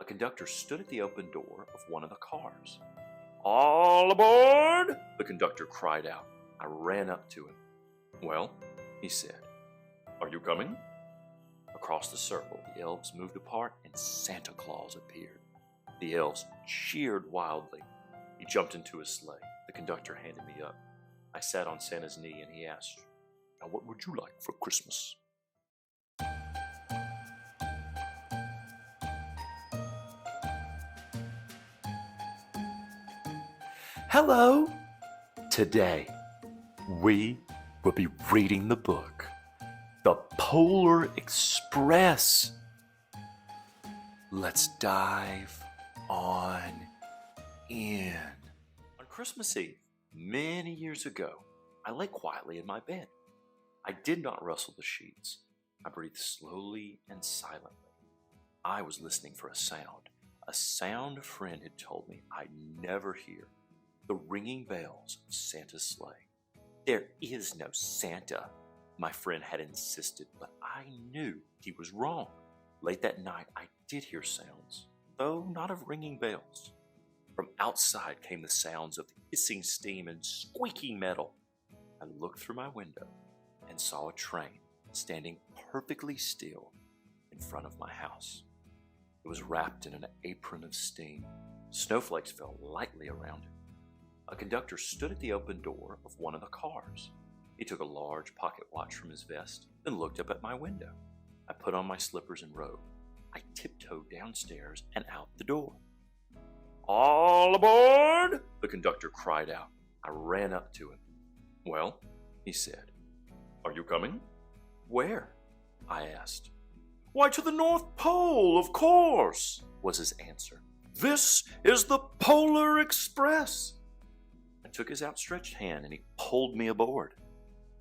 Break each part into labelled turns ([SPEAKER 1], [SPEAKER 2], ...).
[SPEAKER 1] A conductor stood at the open door of one of the cars. "All aboard!" the conductor cried out. I ran up to him. "Well," he said, "are you coming?" Across the circle, the elves moved apart and Santa Claus appeared. The elves cheered wildly. He jumped into his sleigh. The conductor handed me up. I sat on Santa's knee and he asked, "Now what would you like for Christmas?" Hello! Today, we will be reading the book, The Polar Express. Let's dive on in. On Christmas Eve, many years ago, I lay quietly in my bed. I did not rustle the sheets. I breathed slowly and silently. I was listening for a sound a friend had told me I'd never hear. The ringing bells of Santa's sleigh. There is no Santa, my friend had insisted, but I knew he was wrong. Late that night, I did hear sounds, though not of ringing bells. From outside came the sounds of hissing steam and squeaking metal. I looked through my window and saw a train standing perfectly still in front of my house. It was wrapped in an apron of steam. Snowflakes fell lightly around it. A conductor stood at the open door of one of the cars. He took a large pocket watch from his vest, then looked up at my window. I put on my slippers and robe. I tiptoed downstairs and out the door. "All aboard!" the conductor cried out. I ran up to him. "Well," he said, "are you coming?" "Where?" I asked. "Why, to the North Pole, of course," was his answer. "This is the Polar Express." I took his outstretched hand and he pulled me aboard.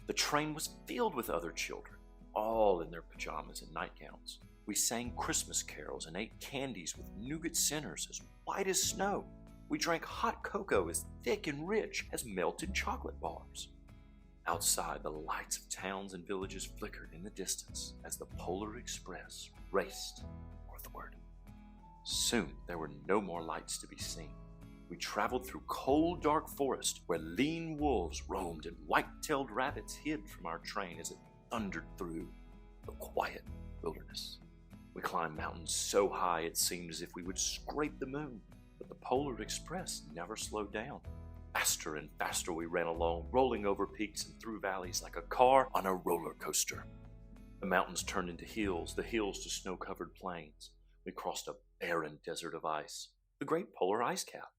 [SPEAKER 1] The train was filled with other children, all in their pajamas and nightgowns. We sang Christmas carols and ate candies with nougat centers as white as snow. We drank hot cocoa as thick and rich as melted chocolate bars. Outside, the lights of towns and villages flickered in the distance as the Polar Express raced northward. Soon, there were no more lights to be seen. We traveled through cold, dark forest where lean wolves roamed and white-tailed rabbits hid from our train as it thundered through the quiet wilderness. We climbed mountains so high it seemed as if we would scrape the moon, but the Polar Express never slowed down. Faster and faster we ran along, rolling over peaks and through valleys like a car on a roller coaster. The mountains turned into hills, the hills to snow-covered plains. We crossed a barren desert of ice, the great polar ice cap.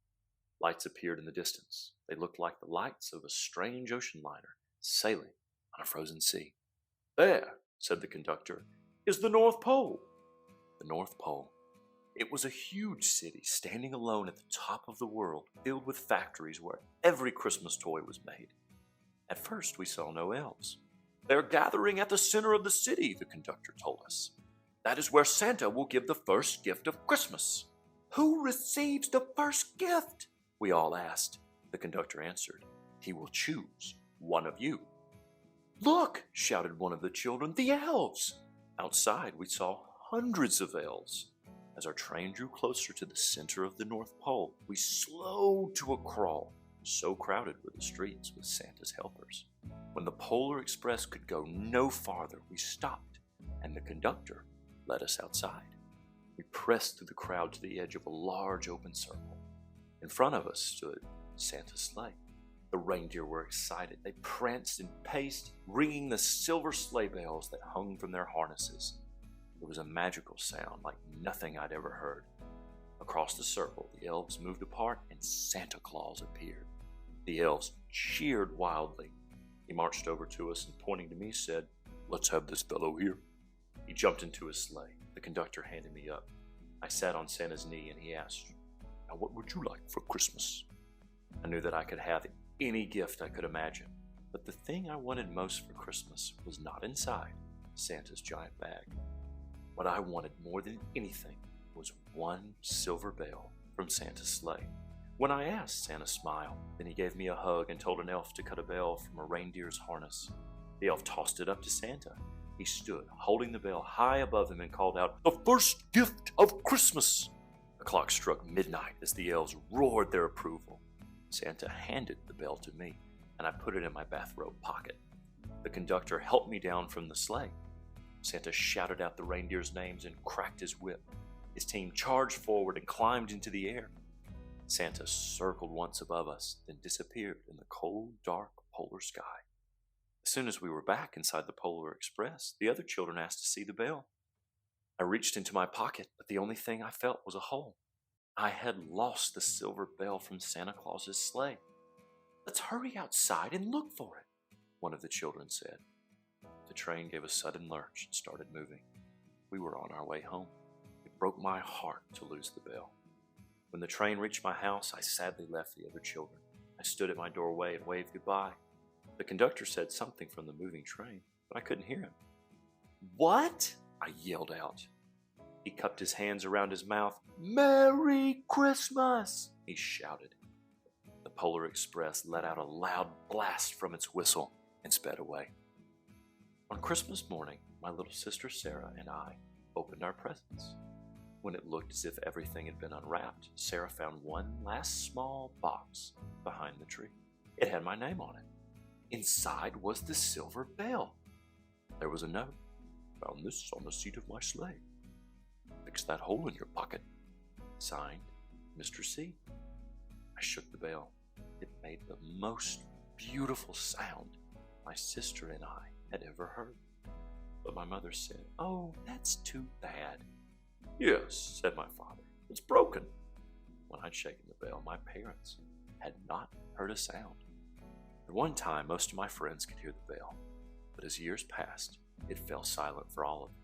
[SPEAKER 1] Lights appeared in the distance. They looked like the lights of a strange ocean liner sailing on a frozen sea. "There," said the conductor, "is the North Pole." The North Pole. It was a huge city standing alone at the top of the world, filled with factories where every Christmas toy was made. At first, we saw no elves. "They're gathering at the center of the city," the conductor told us. "That is where Santa will give the first gift of Christmas." "Who receives the first gift?" we all asked. The conductor answered, "He will choose one of you." "Look!" shouted one of the children, "the elves!" Outside, we saw hundreds of elves. As our train drew closer to the center of the North Pole, we slowed to a crawl. So crowded were the streets with Santa's helpers. When the Polar Express could go no farther, we stopped, and the conductor led us outside. We pressed through the crowd to the edge of a large open circle. In front of us stood Santa's sleigh. The reindeer were excited. They pranced and paced, ringing the silver sleigh bells that hung from their harnesses. It was a magical sound like nothing I'd ever heard. Across the circle, the elves moved apart and Santa Claus appeared. The elves cheered wildly. He marched over to us and pointing to me said, "Let's have this fellow here." He jumped into his sleigh. The conductor handed me up. I sat on Santa's knee and he asked, "Now what would you like for Christmas?" I knew that I could have any gift I could imagine, but the thing I wanted most for Christmas was not inside Santa's giant bag. What I wanted more than anything was one silver bell from Santa's sleigh. When I asked, Santa smiled. Then he gave me a hug and told an elf to cut a bell from a reindeer's harness. The elf tossed it up to Santa. He stood, holding the bell high above him and called out, "The first gift of Christmas!" The clock struck midnight as the elves roared their approval. Santa handed the bell to me, and I put it in my bathrobe pocket. The conductor helped me down from the sleigh. Santa shouted out the reindeers' names and cracked his whip. His team charged forward and climbed into the air. Santa circled once above us, then disappeared in the cold, dark polar sky. As soon as we were back inside the Polar Express, the other children asked to see the bell. I reached into my pocket, but the only thing I felt was a hole. I had lost the silver bell from Santa Claus's sleigh. "Let's hurry outside and look for it," one of the children said. The train gave a sudden lurch and started moving. We were on our way home. It broke my heart to lose the bell. When the train reached my house, I sadly left the other children. I stood at my doorway and waved goodbye. The conductor said something from the moving train, but I couldn't hear him. "What?" I yelled out. He cupped his hands around his mouth. "Merry Christmas!" he shouted. The Polar Express let out a loud blast from its whistle and sped away. On Christmas morning, my little sister Sarah and I opened our presents. When it looked as if everything had been unwrapped, Sarah found one last small box behind the tree. It had my name on it. Inside was the silver bell. There was a note. "Found this on the seat of my sleigh. Fix that hole in your pocket. Signed, Mr. C." I shook the bell. It made the most beautiful sound my sister and I had ever heard. But my mother said, "Oh, that's too bad." "Yes," said my father, "it's broken." When I'd shaken the bell, my parents had not heard a sound. At one time, most of my friends could hear the bell, but as years passed, it fell silent for all of them.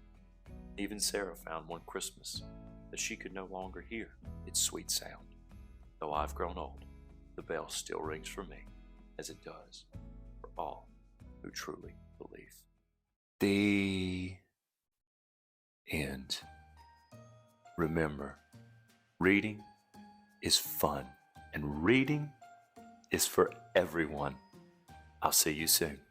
[SPEAKER 1] Even Sarah found one Christmas that she could no longer hear its sweet sound. Though I've grown old, the bell still rings for me, as it does for all who truly believe. The end. Remember, reading is fun, and reading is for everyone. I'll see you soon.